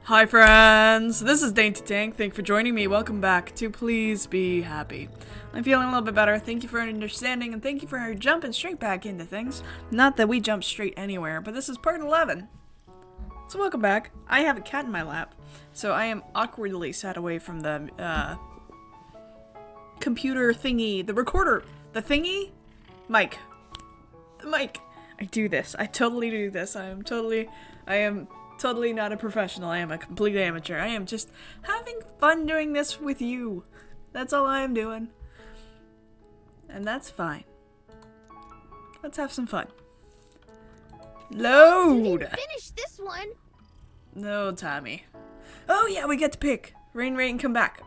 Hi friends, this is Dainty Tank. Thank you for joining me. Welcome back to Please Be Happy. I'm feeling a little bit better. Thank you for understanding and thank you for jumping straight back into things. Not that we jump straight anywhere, but this is part 11. So welcome back. I have a cat in my lap, so I am awkwardly sat away from the computer thingy, the recorder, the thingy? Mic. The mic. I do this. I totally do this. I am totally not a professional. I am a complete amateur. I am just having fun doing this with you. That's all I am doing. And that's fine. Let's have some fun. Load! You didn't finish this one! No, Tommy. Oh yeah, we get to pick. Rain, come back.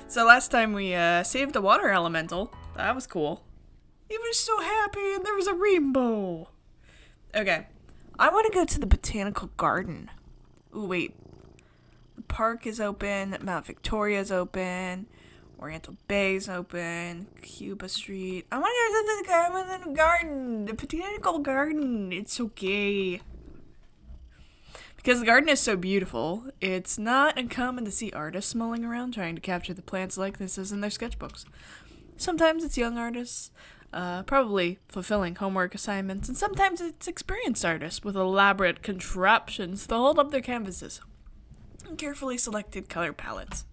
So last time we saved a water elemental. That was cool. He was so happy and there was a rainbow. Okay. I want to go to the botanical garden. Ooh, wait. The park is open. Mount Victoria's open. Oriental Bay's open. Cuba Street. I want to go to the garden. The botanical garden. It's so gay. Because the garden is so beautiful, it's not uncommon to see artists mulling around trying to capture the plants' likenesses in their sketchbooks. Sometimes it's young artists, probably fulfilling homework assignments, and sometimes it's experienced artists with elaborate contraptions to hold up their canvases and carefully selected color palettes.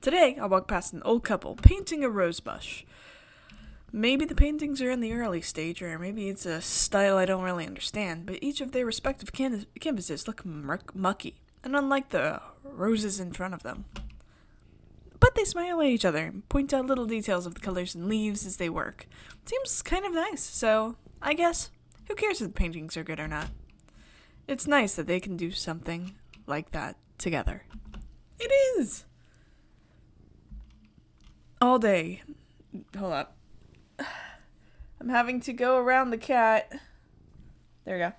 Today, I walk past an old couple painting a rose bush. Maybe the paintings are in the early stage, or maybe it's a style I don't really understand, but each of their respective canvases look mucky, and unlike the roses in front of them. But they smile at each other and point out little details of the colors and leaves as they work. Seems kind of nice, so I guess, who cares if the paintings are good or not? It's nice that they can do something like that together. It is! All day. Hold up. I'm having to go around the cat. There we go.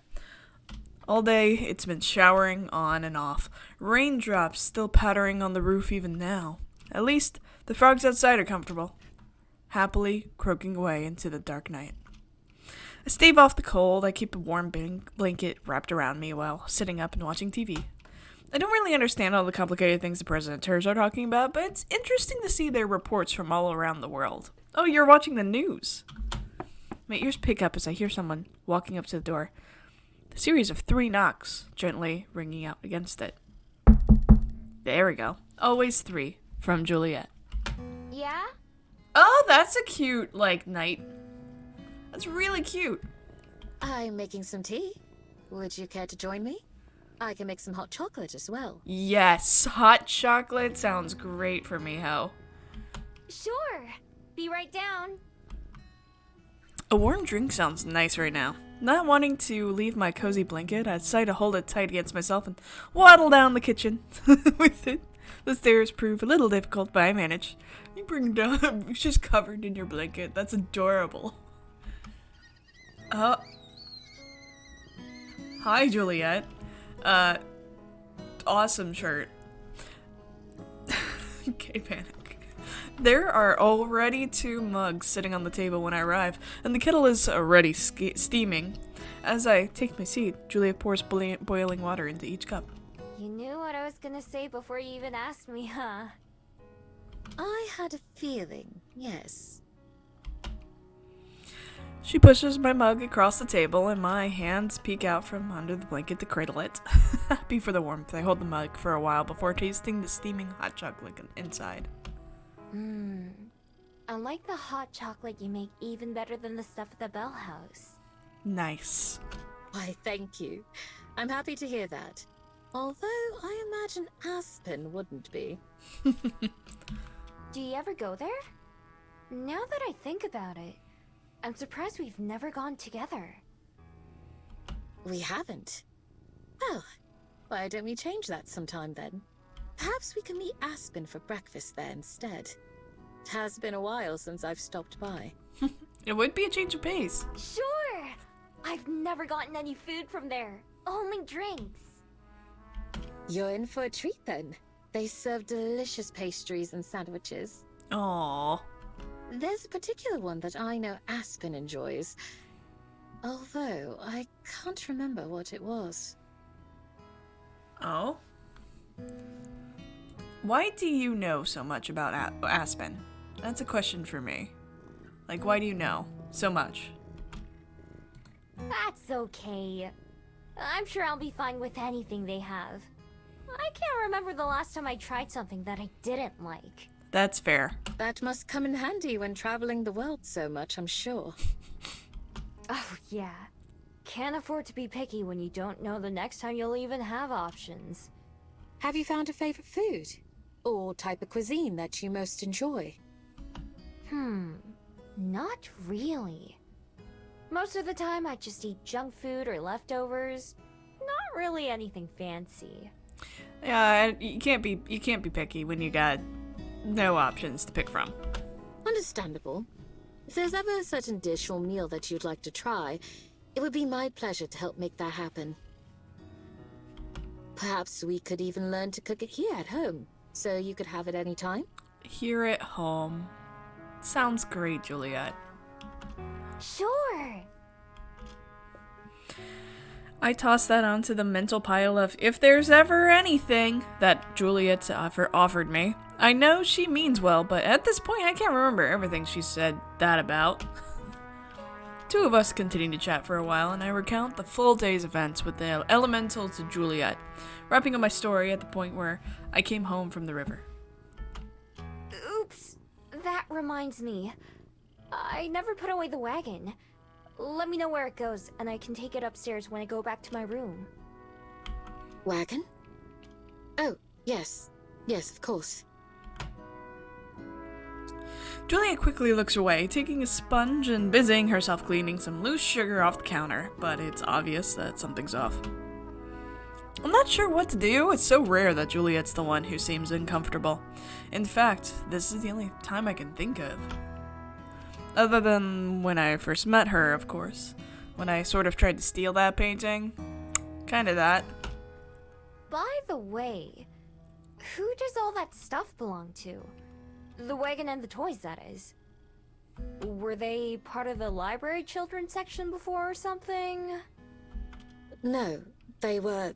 All day, it's been showering on and off. Raindrops still pattering on the roof even now. At least, the frogs outside are comfortable, happily croaking away into the dark night. I stave off the cold. I keep a warm blanket wrapped around me while sitting up and watching TV. I don't really understand all the complicated things the presenters are talking about, but it's interesting to see their reports from all around the world. Oh, you're watching the news. My ears pick up as I hear someone walking up to the door. A series of 3 knocks, gently ringing out against it. There we go. Always 3. From Juliet. Yeah? Oh, that's a cute, night. That's really cute. I'm making some tea. Would you care to join me? I can make some hot chocolate as well. Yes, hot chocolate sounds great for Miho. Sure. Be right down. A warm drink sounds nice right now. Not wanting to leave my cozy blanket, I decide to hold it tight against myself and waddle down the kitchen with it. The stairs prove a little difficult, but I manage. You bring it down. It's just covered in your blanket. That's adorable. Hi, Juliet. Awesome shirt. Okay, panic. There are already 2 mugs sitting on the table when I arrive, and the kettle is already steaming. As I take my seat, Juliet pours boiling water into each cup. You knew what I was gonna say before you even asked me, huh? I had a feeling, yes. She pushes my mug across the table, and my hands peek out from under the blanket to cradle it. Happy for the warmth, I hold the mug for a while before tasting the steaming hot chocolate inside. I like the hot chocolate you make even better than the stuff at the Bell House. Nice. Why, thank you. I'm happy to hear that. Although, I imagine Aspen wouldn't be. Do you ever go there? Now that I think about it, I'm surprised we've never gone together. We haven't. Well, why don't we change that sometime then? Perhaps we can meet Aspen for breakfast there instead. It has been a while since I've stopped by. It would be a change of pace. Sure! I've never gotten any food from there. Only drinks. You're in for a treat then. They serve delicious pastries and sandwiches. Aww. There's a particular one that I know Aspen enjoys. Although, I can't remember what it was. Oh? Why do you know so much about Aspen? That's a question for me. Like, why do you know so much? That's okay. I'm sure I'll be fine with anything they have. I can't remember the last time I tried something that I didn't like. That's fair. That must come in handy when traveling the world so much, I'm sure. Oh, yeah. Can't afford to be picky when you don't know the next time you'll even have options. Have you found a favorite food? Or type of cuisine that you most enjoy? Not really. Most of the time I just eat junk food or leftovers. Not really anything fancy. Yeah, you can't be picky when you got no options to pick from. Understandable. If there's ever a certain dish or meal that you'd like to try, it would be my pleasure to help make that happen. Perhaps we could even learn to cook it here at home, so you could have it any time. Here at home. Sounds great, Juliet. Sure. I tossed that onto the mental pile of if there's ever anything that Juliet's offered me. I know she means well, but at this point I can't remember everything she said that about. Two of us continue to chat for a while, and I recount the full day's events with the elemental to Juliet, wrapping up my story at the point where I came home from the river. Oops. That reminds me. I never put away the wagon. Let me know where it goes, and I can take it upstairs when I go back to my room. Wagon? Oh, yes. Yes, of course. Juliet quickly looks away, taking a sponge and busying herself cleaning some loose sugar off the counter, but it's obvious that something's off. I'm not sure what to do. It's so rare that Juliet's the one who seems uncomfortable. In fact, this is the only time I can think of. Other than when I first met her, of course. When I sort of tried to steal that painting. Kinda that. By the way, who does all that stuff belong to? The wagon and the toys, that is. Were they part of the library children's section before or something? No, they were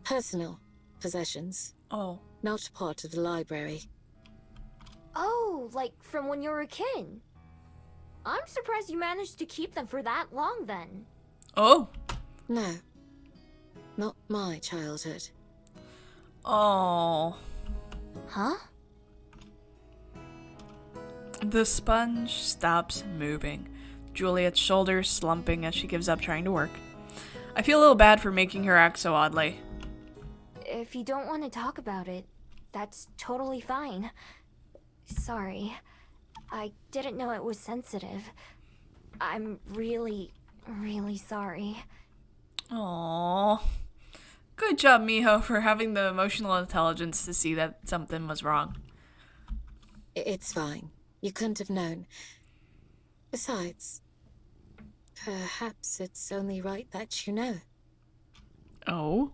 personal possessions, Oh. not part of the library. Oh, like from when you were a kid. I'm surprised you managed to keep them for that long then. Oh. No, not my childhood. Oh. Huh? The sponge stops moving, Juliet's shoulders slumping as she gives up trying to work. I feel a little bad for making her act so oddly. If you don't want to talk about it, that's totally fine. Sorry. I didn't know it was sensitive. I'm really, really sorry. Aww. Good job, Miho, for having the emotional intelligence to see that something was wrong. It's fine. You couldn't have known. Besides, perhaps it's only right that you know. Oh?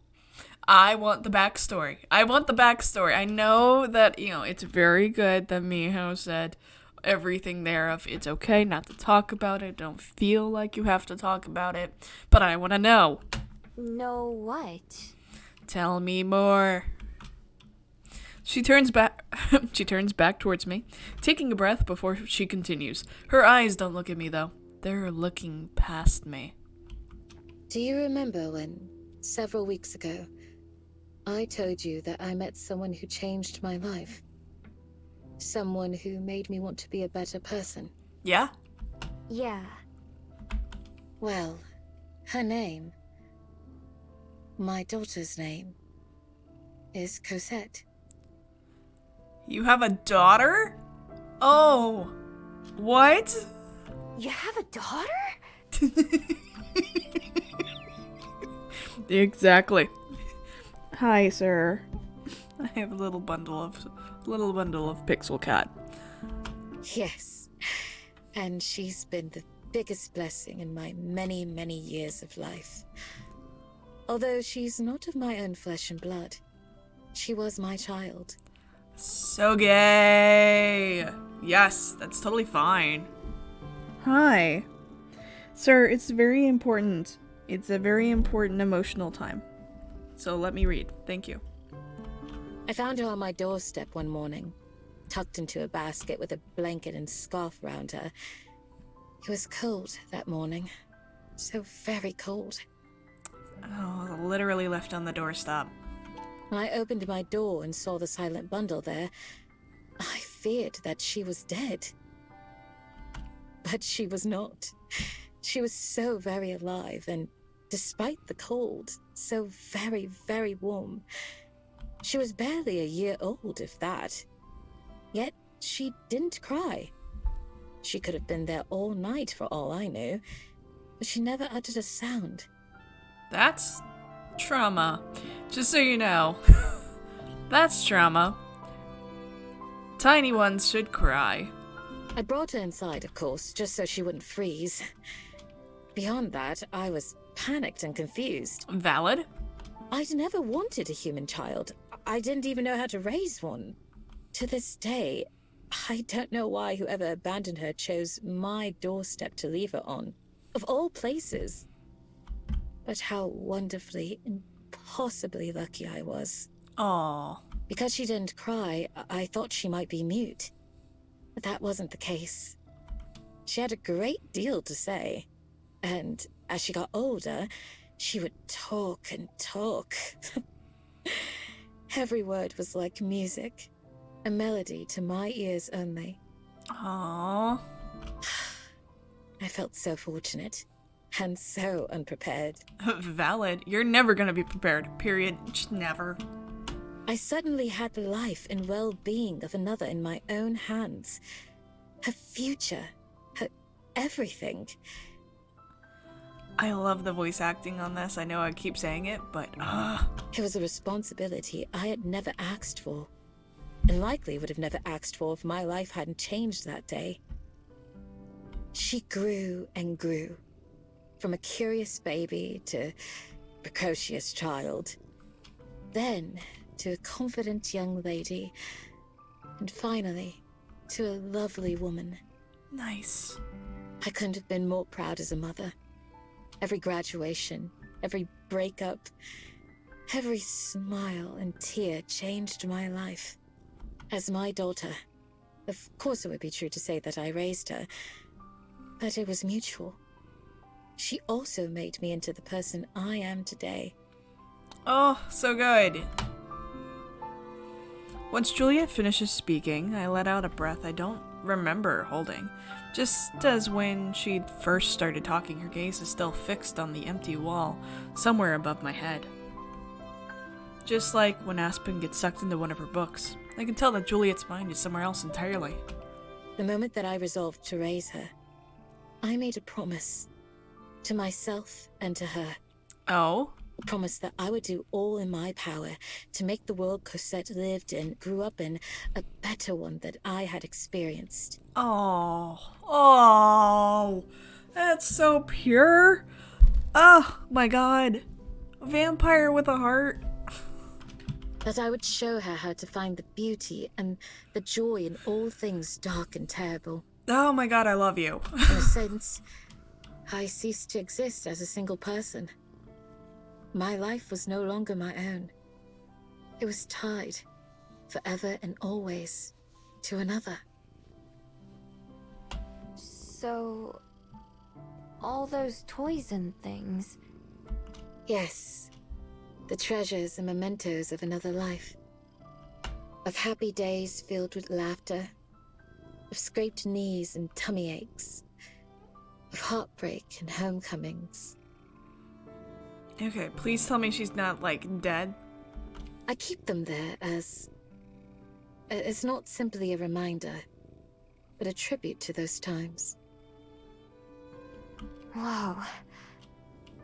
I want the backstory. I know that, it's very good that Miho said everything there of it's okay not to talk about it. Don't feel like you have to talk about it. But I want to know. Know what? Tell me more. She turns back towards me, taking a breath before she continues. Her eyes don't look at me, though. They're looking past me. Do you remember when, several weeks ago, I told you that I met someone who changed my life? Someone who made me want to be a better person? Yeah? Yeah. Well, her name, my daughter's name, is Cosette. You have a daughter? Oh. What? You have a daughter? Exactly. Hi, sir. I have a little bundle of Pixel Cat. Yes, and she's been the biggest blessing in my many, many years of life. Although she's not of my own flesh and blood, she was my child. So gay. Yes, that's totally fine. Hi. Sir, it's very important. It's a very important emotional time. so let me read. Thank you. I found her on my doorstep one morning, tucked into a basket with a blanket and scarf around her. It was cold that morning. So very cold. Oh, literally left on the doorstep. When I opened my door and saw the silent bundle there, I feared that she was dead. But she was not. She was so very alive, and despite the cold, so very, very warm. She was barely a year old, if that. Yet she didn't cry. She could have been there all night for all I knew, but she never uttered a sound. That's trauma. Just so you know. That's trauma. Tiny ones should cry. I brought her inside, of course, just so she wouldn't freeze. Beyond that, I was panicked and confused. Valid. I'd never wanted a human child. I didn't even know how to raise one. To this day, I don't know why whoever abandoned her chose my doorstep to leave her on. Of all places. But how wonderfully, impossibly lucky I was. Aww. Because she didn't cry, I thought she might be mute. But that wasn't the case. She had a great deal to say. And as she got older, she would talk and talk. Every word was like music. A melody to my ears only. Aww. I felt so fortunate. And so unprepared. Valid. You're never gonna be prepared. Period. Just never. I suddenly had the life and well-being of another in my own hands. Her future. Her everything. I love the voice acting on this. I know I keep saying it, but It was a responsibility I had never asked for. And likely would have never asked for if my life hadn't changed that day. She grew and grew. From a curious baby to precocious child. Then to a confident young lady. And finally, to a lovely woman. nice. I couldn't have been more proud as a mother. Every graduation, every breakup, every smile and tear changed my life. As my daughter, of course it would be true to say that I raised her, but it was mutual. She also made me into the person I am today. Oh, so good. Once Juliet finishes speaking, I let out a breath I don't remember holding. Just as when she'd first started talking, her gaze is still fixed on the empty wall, somewhere above my head. Just like when Aspen gets sucked into one of her books. I can tell that Juliet's mind is somewhere else entirely. The moment that I resolved to raise her, I made a promise. To myself and to her. Oh? A promise that I would do all in my power to make the world Cosette lived in, grew up in, a better one that I had experienced. Oh. Oh. That's so pure. Oh my god. A vampire with a heart. That I would show her how to find the beauty and the joy in all things dark and terrible. Oh my god, I love you. In a sense, I ceased to exist as a single person. My life was no longer my own. It was tied, forever and always, to another. So, all those toys and things. Yes, the treasures and mementos of another life. Of happy days filled with laughter. Of scraped knees and tummy aches. Of heartbreak and homecomings. Okay, please tell me she's not, like, dead. I keep them there as not simply a reminder, but a tribute to those times. Wow.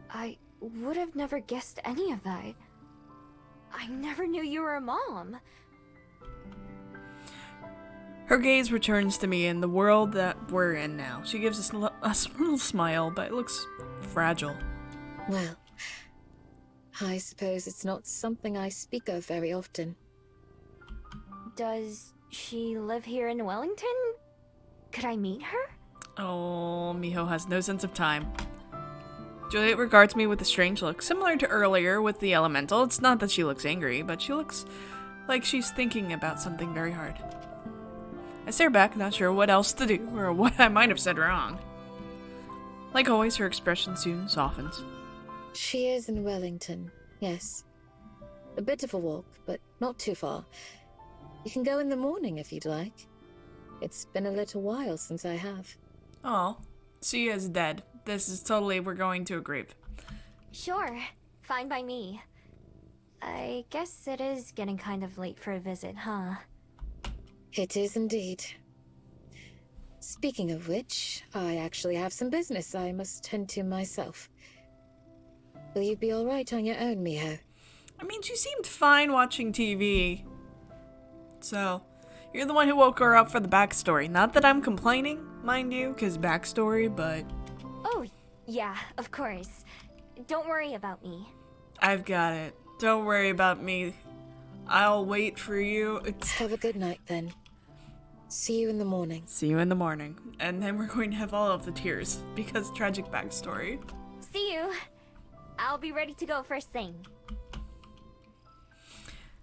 I would have never guessed any of that. I never knew you were a mom. Her gaze returns to me in the world that we're in now. She gives us a little smile, but it looks fragile. Well, I suppose it's not something I speak of very often. Does she live here in Wellington? Could I meet her? Oh, Miho has no sense of time. Juliet regards me with a strange look, similar to earlier with the elemental. It's not that she looks angry, but she looks like she's thinking about something very hard. I stare back, not sure what else to do, or what I might have said wrong. Like always, her expression soon softens. She is in Wellington, yes. A bit of a walk, but not too far. You can go in the morning if you'd like. It's been a little while since I have. Oh, she is dead. This is totally, we're going to a grave. Sure, fine by me. I guess it is getting kind of late for a visit, huh? It is indeed. Speaking of which, I actually have some business I must tend to myself. Will you be alright on your own, Miho? I mean, she seemed fine watching TV. So, you're the one who woke her up for the backstory. Not that I'm complaining, mind you, because backstory, but... Oh, yeah, of course. Don't worry about me. I've got it. Don't worry about me. I'll wait for you. Have a good night, then. See you in the morning. See you in the morning. And then we're going to have all of the tears, because tragic backstory. See you. I'll be ready to go first thing.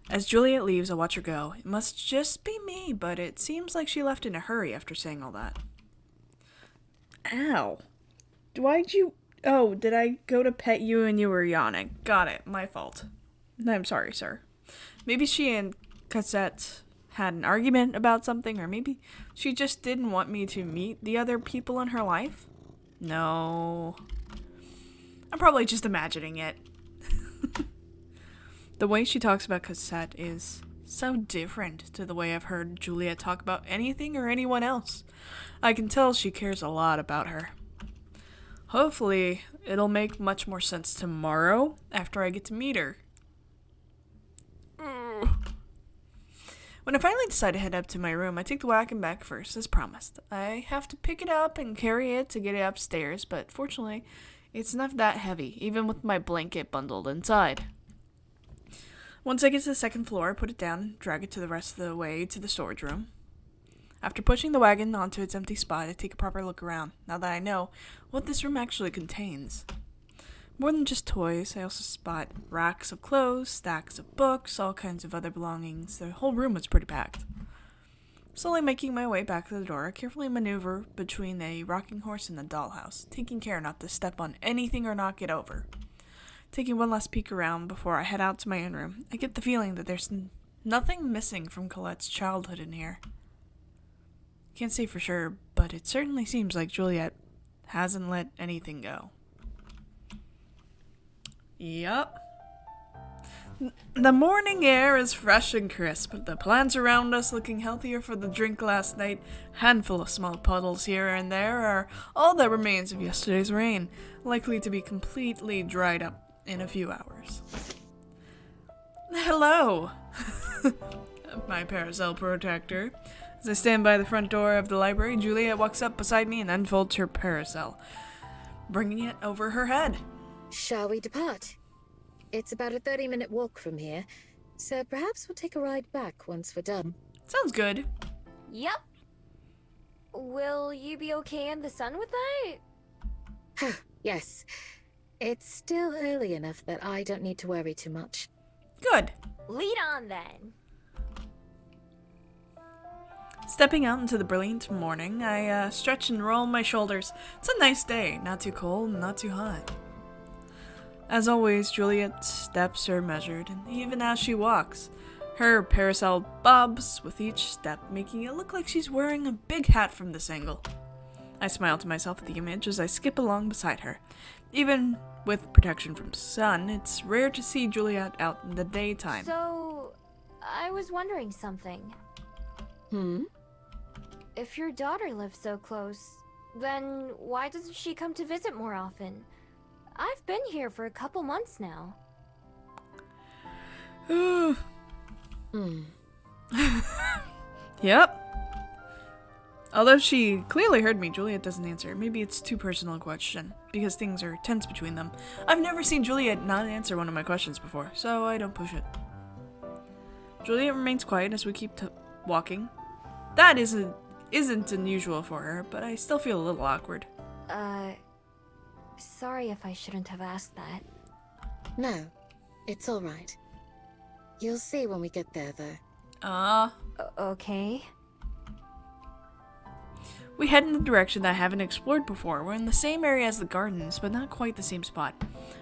As Juliet leaves, I watch her go. It must just be me, but it seems like she left in a hurry after saying all that. Ow. Why'd you... Oh, did I go to pet you and you were yawning? Got it. My fault. I'm sorry, sir. Maybe she and Cosette had an argument about something, or maybe she just didn't want me to meet the other people in her life? No. I'm probably just imagining it. The way she talks about Cosette is so different to the way I've heard Juliet talk about anything or anyone else. I can tell she cares a lot about her. Hopefully, it'll make much more sense tomorrow after I get to meet her. When I finally decide to head up to my room, I take the wagon back first, as promised. I have to pick it up and carry it to get it upstairs, but fortunately, it's not that heavy, even with my blanket bundled inside. Once I get to the second floor, I put it down and drag it to the rest of the way to the storage room. After pushing the wagon onto its empty spot, I take a proper look around, now that I know what this room actually contains. More than just toys, I also spot racks of clothes, stacks of books, all kinds of other belongings. The whole room was pretty packed. Slowly making my way back to the door, I carefully maneuver between a rocking horse and the dollhouse, taking care not to step on anything or knock it over. Taking one last peek around before I head out to my own room, I get the feeling that there's nothing missing from Colette's childhood in here. Can't say for sure, but it certainly seems like Juliet hasn't let anything go. Yup. The morning air is fresh and crisp, the plants around us looking healthier for the drink last night, handful of small puddles here and there are all that remains of yesterday's rain, likely to be completely dried up in a few hours. Hello, my parasol protector. As I stand by the front door of the library, Juliet walks up beside me and unfolds her parasol, bringing it over her head. Shall we depart? It's about a 30-minute walk from here, so perhaps we'll take a ride back once we're done. Sounds good. Yep. Will you be okay in the sun with that? Yes. It's still early enough that I don't need to worry too much. Good. Lead on then. Stepping out into the brilliant morning, I stretch and roll my shoulders. It's a nice day, not too cold, not too hot. As always, Juliet's steps are measured, and even as she walks, her parasol bobs with each step, making it look like she's wearing a big hat from this angle. I smile to myself at the image as I skip along beside her. Even with protection from sun, it's rare to see Juliet out in the daytime. So, I was wondering something. If your daughter lives so close, then why doesn't she come to visit more often? I've been here for a couple months now. Yep. Although she clearly heard me, Juliet doesn't answer. Maybe it's too personal a question, because things are tense between them. I've never seen Juliet not answer one of my questions before, so I don't push it. Juliet remains quiet as we keep walking. That isn't unusual for her, but I still feel a little awkward. Sorry if I shouldn't have asked that. No, it's all right. You'll see when we get there, though. Okay. We head in the direction that I haven't explored before. We're in the same area as the gardens, but not quite the same spot.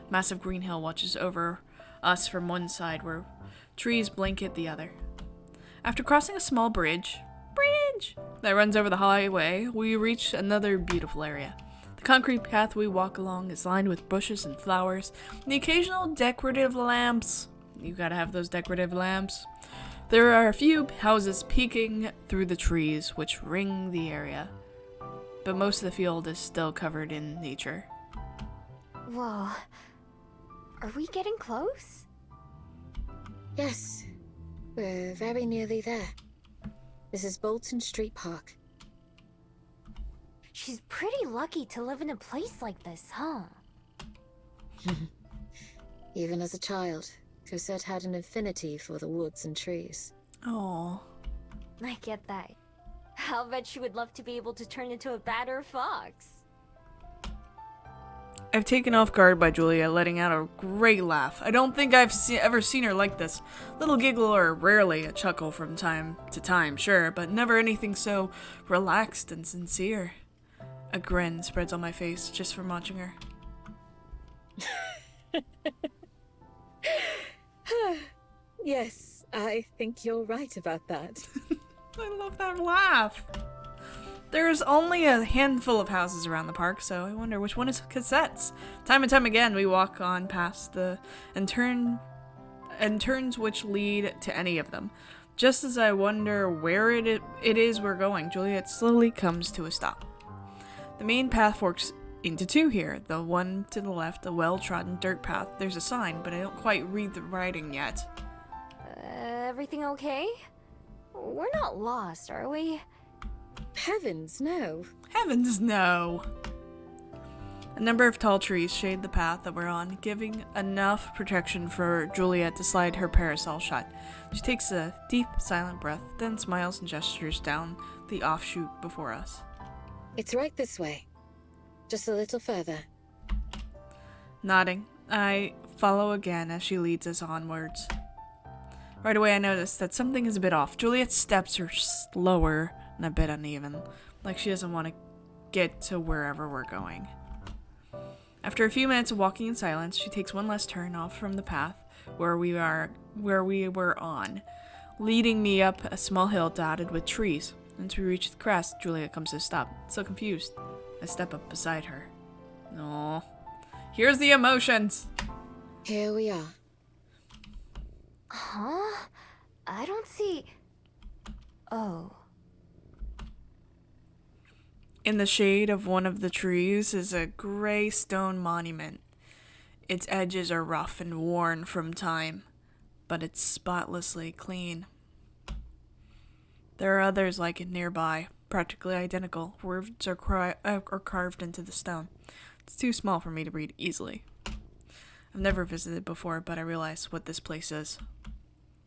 Massive green hill watches over us from one side, where trees blanket the other. After crossing a small bridge that runs over the highway, we reach another beautiful area. The concrete path we walk along is lined with bushes and flowers, and the occasional decorative lamps. You gotta have those decorative lamps. There are a few houses peeking through the trees, which ring the area, but most of the field is still covered in nature. Whoa. Are we getting close? Yes, we're very nearly there. This is Bolton Street Park. She's pretty lucky to live in a place like this, huh? Even as a child, Cosette had an affinity for the woods and trees. Oh, I get that. I'll bet she would love to be able to turn into a bat or a fox. I've taken off guard by Juliet letting out a great laugh. I don't think I've ever seen her like this. Little giggle or rarely a chuckle from time to time, sure, but never anything so relaxed and sincere. A grin spreads on my face just from watching her. Yes, I think you're right about that. I love that laugh. There's only a handful of houses around the park, so I wonder which one is Cosette's. Time and time again, we walk on past turns which lead to any of them. Just as I wonder where it is we're going, Juliet slowly comes to a stop. The main path forks into two here. The one to the left, a well-trodden dirt path. There's a sign, but I don't quite read the writing yet. Everything okay? We're not lost, are we? Heavens, no. Heavens, no! A number of tall trees shade the path that we're on, giving enough protection for Juliet to slide her parasol shut. She takes a deep, silent breath, then smiles and gestures down the offshoot before us. It's right this way. Just a little further. Nodding, I follow again as she leads us onwards. Right away I notice that something is a bit off. Juliet's steps are slower and a bit uneven, like she doesn't want to get to wherever we're going. After a few minutes of walking in silence, she takes one last turn off from the path where we were on, leading me up a small hill dotted with trees. Once we reach the crest, Juliet comes to a stop. So confused, I step up beside her. Aww. Here's the emotions! Here we are. Huh? I don't see... Oh. In the shade of one of the trees is a gray stone monument. Its edges are rough and worn from time, but it's spotlessly clean. There are others like it nearby, practically identical. Words are carved into the stone. It's too small for me to read easily. I've never visited before, but I realize what this place is.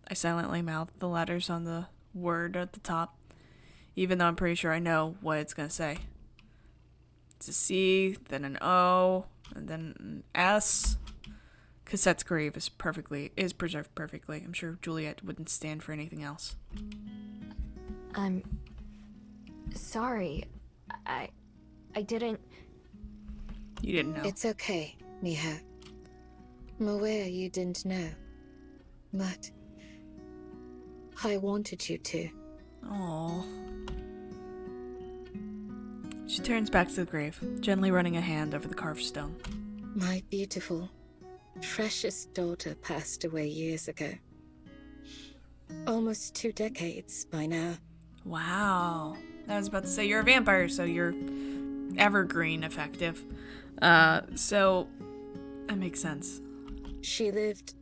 I silently mouth the letters on the word at the top, even though I'm pretty sure I know what it's going to say. It's a C, then an O, and then an S. Cosette's grave is preserved perfectly. I'm sure Juliet wouldn't stand for anything else. I'm... sorry. I didn't... You didn't know. It's okay, Miho. I'm aware you didn't know. But... I wanted you to. Aww. She turns back to the grave, gently running a hand over the carved stone. My beautiful, precious daughter passed away years ago. Almost 2 decades by now. Wow. I was about to say you're a vampire, so you're evergreen effective. So that makes sense. She lived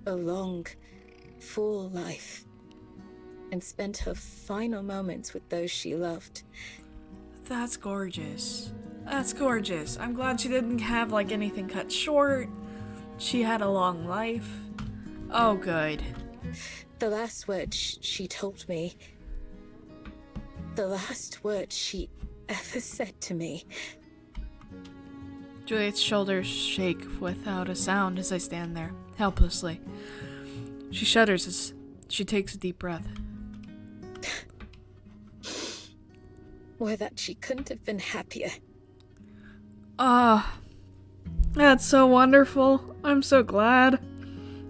a long, full life and spent her final moments with those she loved. That's gorgeous. That's gorgeous. I'm glad she didn't have like anything cut short. She had a long life. Oh, good. The last words she told me, the last words she ever said to me. Juliet's shoulders shake without a sound as I stand there, helplessly. She shudders as she takes a deep breath. Or that she couldn't have been happier. Ah, that's so wonderful. I'm so glad.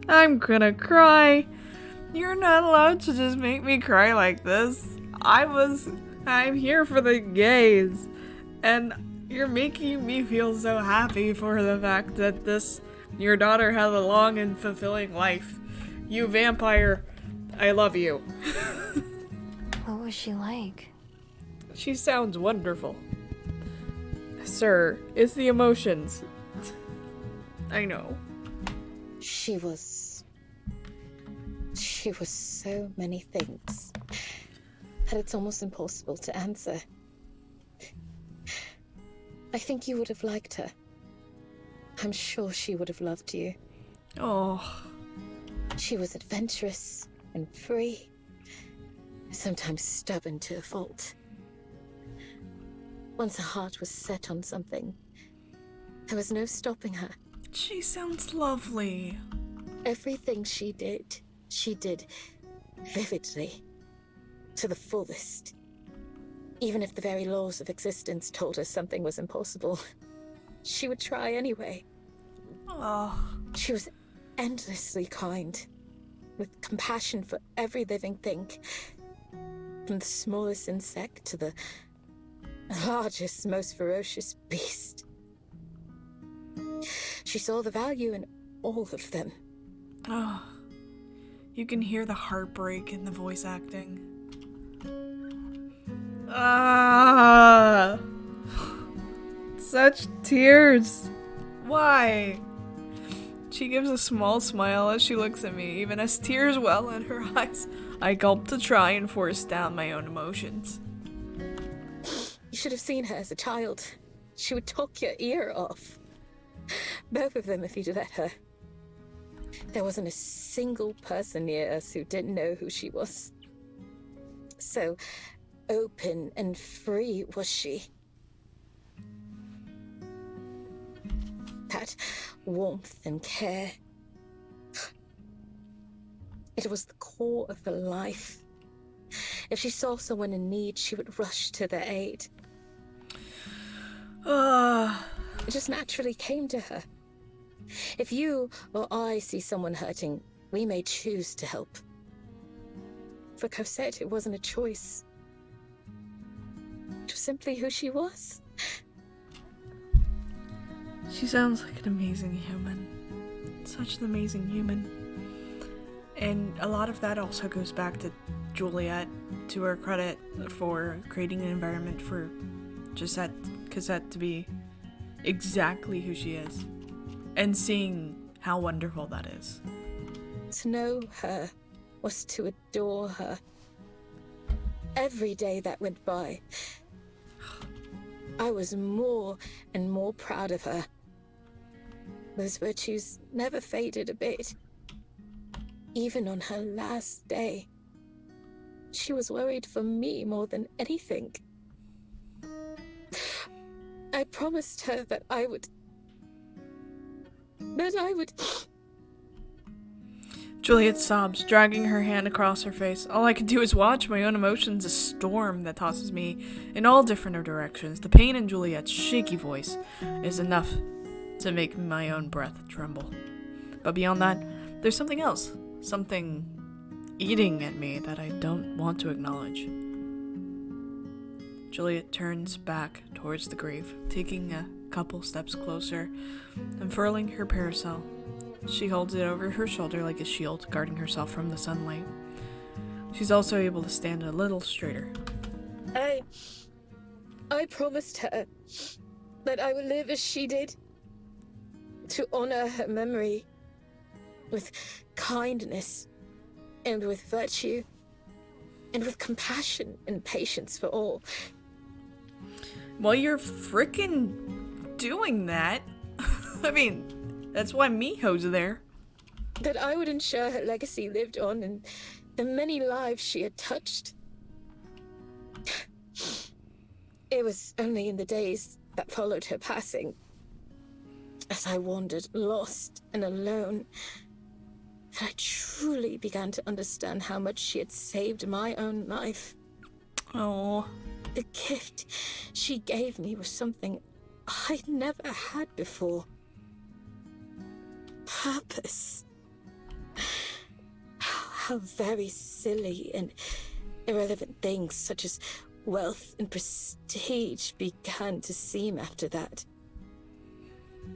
I'm gonna cry. You're not allowed to just make me cry like this. I'm here for the gays. And you're making me feel so happy for the fact that your daughter had a long and fulfilling life. You vampire, I love you. What was she like? She sounds wonderful. Sir, it's the emotions. I know. She was so many things that it's almost impossible to answer. I think you would have liked her. I'm sure she would have loved you. Oh. She was adventurous and free, sometimes stubborn to a fault. Once her heart was set on something, there was no stopping her. She sounds lovely. Everything she did vividly, to the fullest. Even if the very laws of existence told her something was impossible, she would try anyway. Oh. She was endlessly kind, with compassion for every living thing, from the smallest insect to the largest, most ferocious beast. She saw the value in all of them. Oh. You can hear the heartbreak in the voice acting. Ah, such tears. Why? She gives a small smile as she looks at me, even as tears well in her eyes. I gulp to try and force down my own emotions. You should have seen her as a child. She would talk your ear off. Both of them, if you'd let her. There wasn't a single person near us who didn't know who she was. So open and free was she. That warmth and care. It was the core of her life. If she saw someone in need, she would rush to their aid. It just naturally came to her. If you or I see someone hurting, we may choose to help. For Cosette, it wasn't a choice. It was simply who she was. She sounds like an amazing human. Such an amazing human. And a lot of that also goes back to Juliet, to her credit for creating an environment for Cosette to be exactly who she is. And seeing how wonderful that is. To know her was to adore her. Every day that went by, I was more and more proud of her. Those virtues never faded a bit. Even on her last day, she was worried for me more than anything. I promised her that I would... Juliet sobs, dragging her hand across her face. All I can do is watch my own emotions, a storm that tosses me in all different directions. The pain in Juliet's shaky voice is enough to make my own breath tremble. But beyond that, there's something else. Something eating at me that I don't want to acknowledge. Juliet turns back towards the grave, taking a couple steps closer, unfurling her parasol. She holds it over her shoulder like a shield, guarding herself from the sunlight. She's also able to stand a little straighter. I promised her that I would live as she did, to honor her memory with kindness and with virtue and with compassion and patience for all. Well, you're frickin' doing that. I mean, that's why Miho's there. That I would ensure her legacy lived on in the many lives she had touched. It was only in the days that followed her passing as I wandered lost and alone, that I truly began to understand how much she had saved my own life. Oh. The gift she gave me was something I'd never had before. Purpose. How very silly and irrelevant things such as wealth and prestige began to seem after that.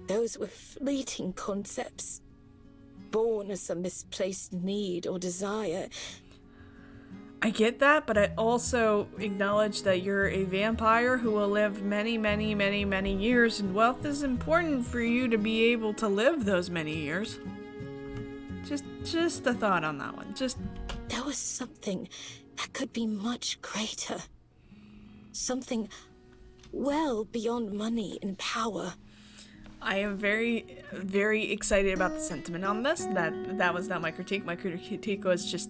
Those were fleeting concepts, born as some misplaced need or desire. I get that, but I also acknowledge that you're a vampire who will live many, many, many, many years, and wealth is important for you to be able to live those many years. Just a thought on that one. There was something that could be much greater. Something well beyond money and power. I am very, very excited about the sentiment on this. That was not my critique. My critique was just,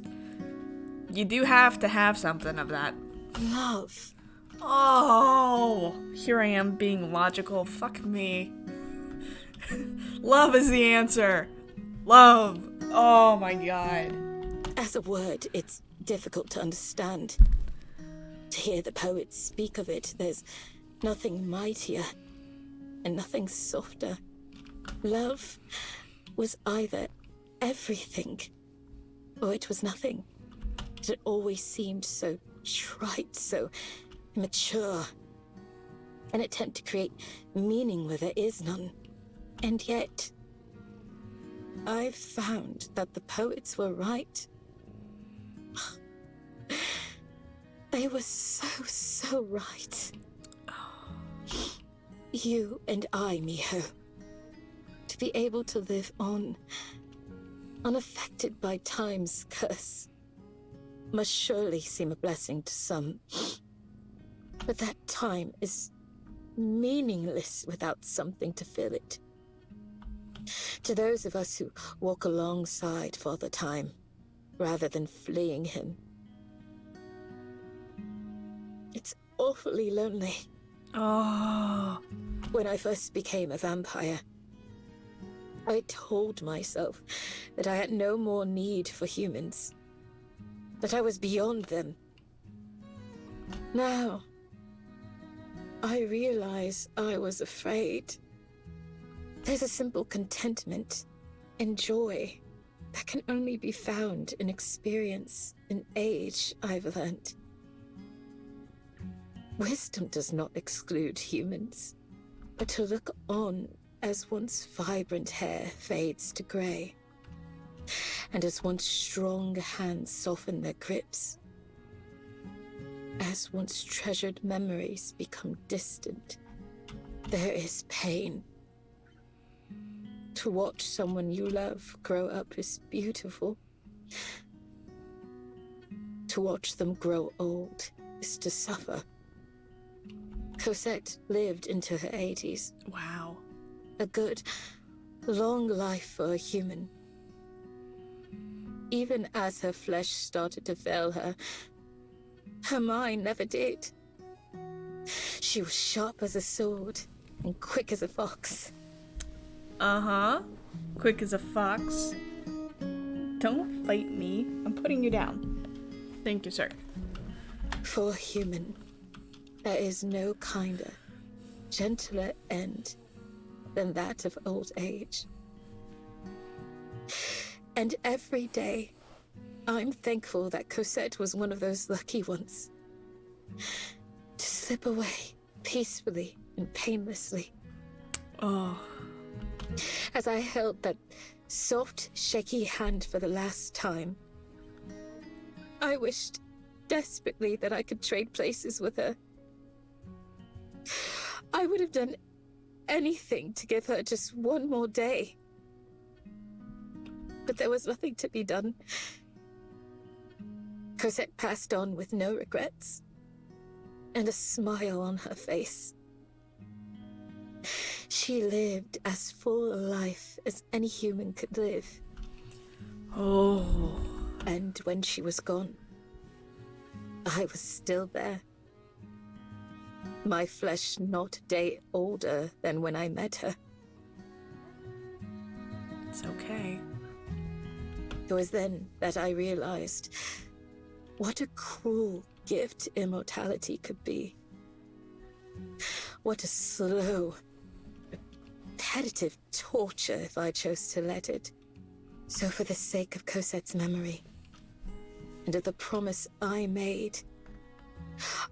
you do have to have something of that. Love. Oh, here I am being logical. Fuck me. Love is the answer. Love. Oh my god. As a word, it's difficult to understand. To hear the poets speak of it, there's nothing mightier and nothing softer. Love was either everything or it was nothing. It always seemed so trite, so mature. An attempt to create meaning where there is none. And yet, I've found that the poets were right. They were so right. You and I, Miho, to be able to live on, unaffected by time's curse, must surely seem a blessing to some. But that time is meaningless without something to fill it. To those of us who walk alongside Father Time, rather than fleeing him, it's awfully lonely. Oh. When I first became a vampire, I told myself that I had no more need for humans, that I was beyond them. Now, I realize I was afraid. There's a simple contentment and joy that can only be found in experience and age, I've learned. Wisdom does not exclude humans, but to look on as once vibrant hair fades to grey, and as once strong hands soften their grips, as once treasured memories become distant, there is pain. To watch someone you love grow up is beautiful. To watch them grow old is to suffer. Cosette lived into her 80s. Wow. A good, long life for a human. Even as her flesh started to fail her, her mind never did. She was sharp as a sword and quick as a fox. Uh-huh. Quick as a fox. Don't fight me. I'm putting you down. Thank you, sir. For a human, there is no kinder, gentler end than that of old age. And every day, I'm thankful that Cosette was one of those lucky ones. To slip away peacefully and painlessly. Oh. As I held that soft, shaky hand for the last time, I wished desperately that I could trade places with her. I would have done anything to give her just one more day. But there was nothing to be done. Cosette passed on with no regrets, and a smile on her face. She lived as full a life as any human could live. Oh. And when she was gone, I was still there. My flesh not a day older than when I met her. It's okay. It was then that I realized what a cruel gift immortality could be. What a slow, repetitive torture if I chose to let it. So for the sake of Cosette's memory, and of the promise I made,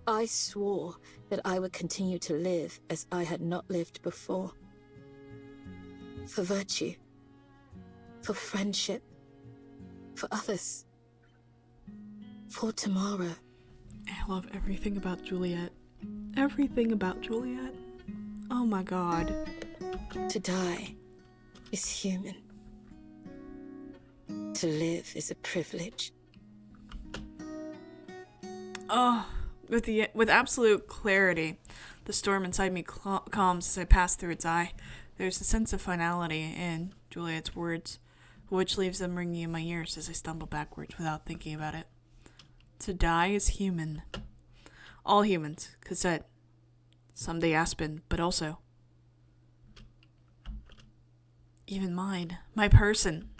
I swore that I would continue to live as I had not lived before. For virtue, for friendship, for others, for tomorrow. I love everything about Juliet. Everything about Juliet. Oh my god. To die is human. To live is a privilege. Oh, with absolute clarity, the storm inside me calms as I pass through its eye. There's a sense of finality in Juliet's words, which leaves them ringing in my ears as I stumble backwards without thinking about it. To die is human. All humans, Cosette, someday Aspen, but also even mine, my person.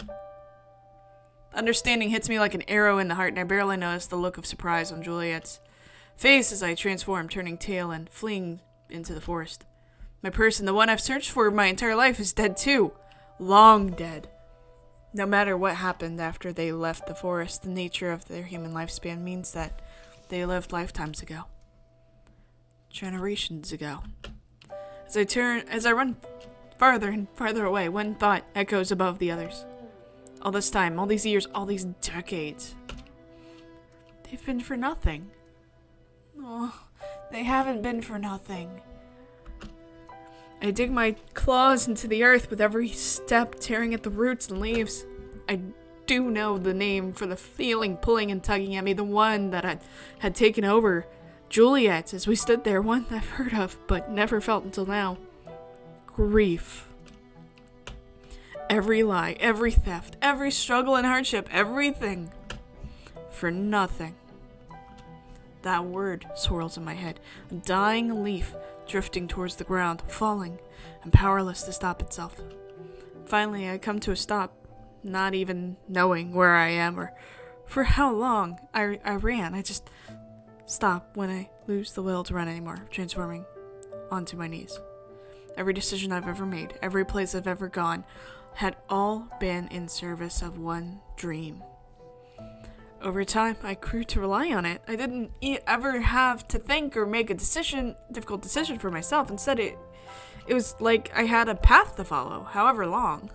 Understanding hits me like an arrow in the heart, and I barely notice the look of surprise on Juliet's face as I transform, turning tail and fleeing into the forest. My person, the one I've searched for my entire life, is dead too. Long dead. No matter what happened after they left the forest, the nature of their human lifespan means that they lived lifetimes ago. Generations ago. As I run farther and farther away, one thought echoes above the others. All this time, all these years, all these decades, they've been for nothing. Oh, they haven't been for nothing. I dig my claws into the earth with every step, tearing at the roots and leaves. I do know the name for the feeling pulling and tugging at me, the one that had taken over. Juliet, as we stood there, one I've heard of, but never felt until now. Grief. Every lie, every theft, every struggle and hardship, everything. For nothing. That word swirls in my head. A dying leaf drifting towards the ground, falling, and powerless to stop itself. Finally, I come to a stop, not even knowing where I am or for how long I ran. I just stop when I lose the will to run anymore, transforming onto my knees. Every decision I've ever made, every place I've ever gone, had all been in service of one dream. Over time, I grew to rely on it. I didn't ever have to think or make a difficult decision for myself. Instead, it was like I had a path to follow, however long.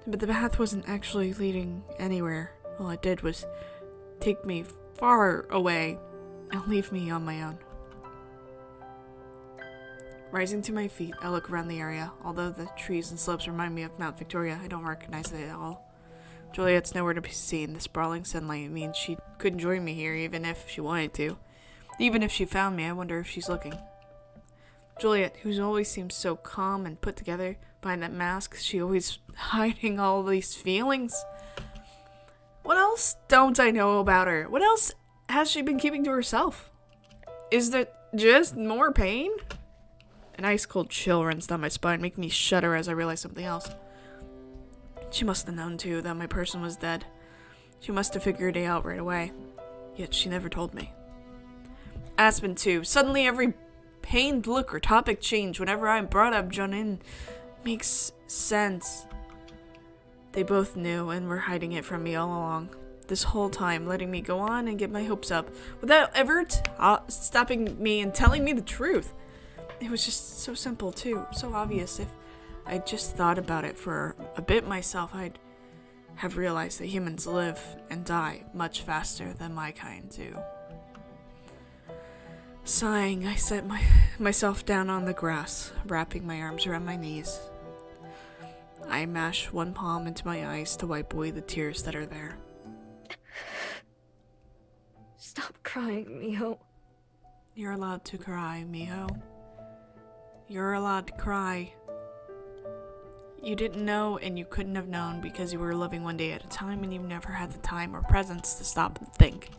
But the path wasn't actually leading anywhere. All it did was take me far away and leave me on my own. Rising to my feet, I look around the area. Although the trees and slopes remind me of Mount Victoria, I don't recognize it at all. Juliet's nowhere to be seen. The sprawling sunlight means she couldn't join me here even if she wanted to. Even if she found me, I wonder if she's looking. Juliet, who always seems so calm and put together behind that mask, she always hiding all these feelings. What else don't I know about her? What else has she been keeping to herself? Is there just more pain? An ice-cold chill runs down my spine, making me shudder as I realize something else. She must have known, too, that my person was dead. She must have figured it out right away. Yet she never told me. Aspen, too. Suddenly every pained look or topic change whenever I'm brought up Jonin makes sense. They both knew and were hiding it from me all along. This whole time, letting me go on and get my hopes up without ever stopping me and telling me the truth. It was just so simple, too. So obvious. If I just thought about it for a bit myself, I'd have realized that humans live and die much faster than my kind do. Sighing, I set myself down on the grass, wrapping my arms around my knees. I mash one palm into my eyes to wipe away the tears that are there. Stop crying, Miho. You're allowed to cry, Miho. You're allowed to cry. You didn't know and you couldn't have known because you were living one day at a time and you never had the time or presence to stop and think.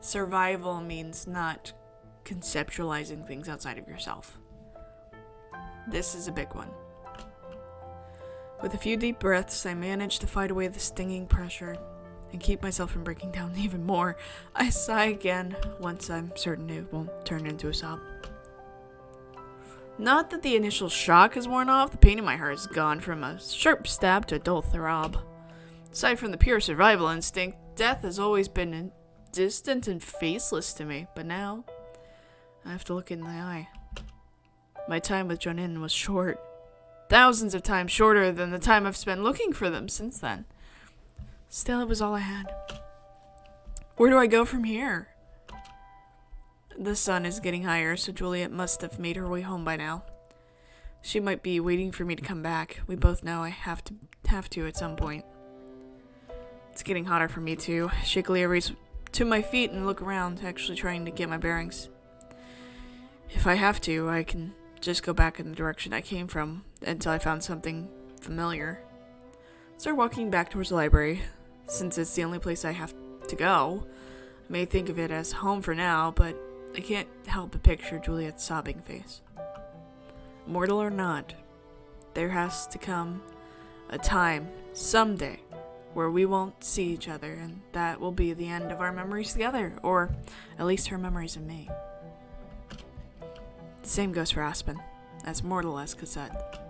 Survival means not conceptualizing things outside of yourself. This is a big one. With a few deep breaths, I manage to fight away the stinging pressure and keep myself from breaking down even more. I sigh again once I'm certain it won't turn into a sob. Not that the initial shock has worn off, the pain in my heart has gone from a sharp stab to a dull throb. Aside from the pure survival instinct, death has always been distant and faceless to me, but now I have to look it in the eye. My time with Junin was short. Thousands of times shorter than the time I've spent looking for them since then. Still, it was all I had. Where do I go from here? The sun is getting higher, so Juliet must have made her way home by now. She might be waiting for me to come back. We both know I have to at some point. It's getting hotter for me too. Shakily I race to my feet and look around, actually trying to get my bearings. If I have to, I can just go back in the direction I came from until I found something familiar. Start walking back towards the library. Since it's the only place I have to go, I may think of it as home for now, but I can't help but picture Juliet's sobbing face. Mortal or not, there has to come a time, someday, where we won't see each other, and that will be the end of our memories together, or at least her memories of me. The same goes for Aspen, as mortal as Cosette.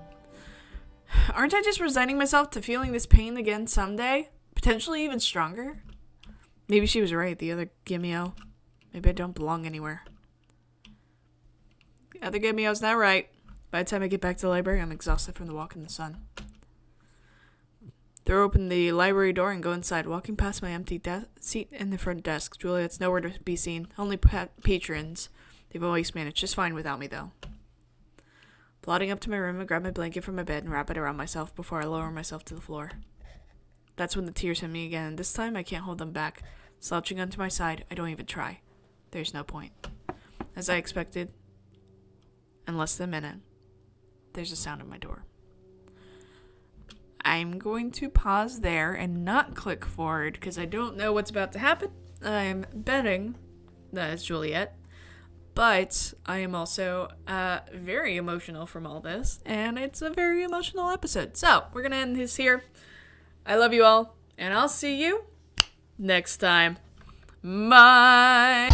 Aren't I just resigning myself to feeling this pain again someday? Potentially even stronger? Maybe she was right, the other Gimeo. Maybe I don't belong anywhere. The other Gimeo's not right. By the time I get back to the library, I'm exhausted from the walk in the sun. Throw open the library door and go inside, walking past my empty seat in the front desk. Juliet's nowhere to be seen. Only patrons. They've always managed just fine without me, though. Plodding up to my room, I grab my blanket from my bed and wrap it around myself before I lower myself to the floor. That's when the tears hit me again, and this time I can't hold them back. Slouching onto my side, I don't even try. There's no point. As I expected, in less than a minute, there's a sound at my door. I'm going to pause there and not click forward because I don't know what's about to happen. I'm betting that it's Juliet, but I am also very emotional from all this, and it's a very emotional episode. So we're going to end this here. I love you all, and I'll see you next time. Bye!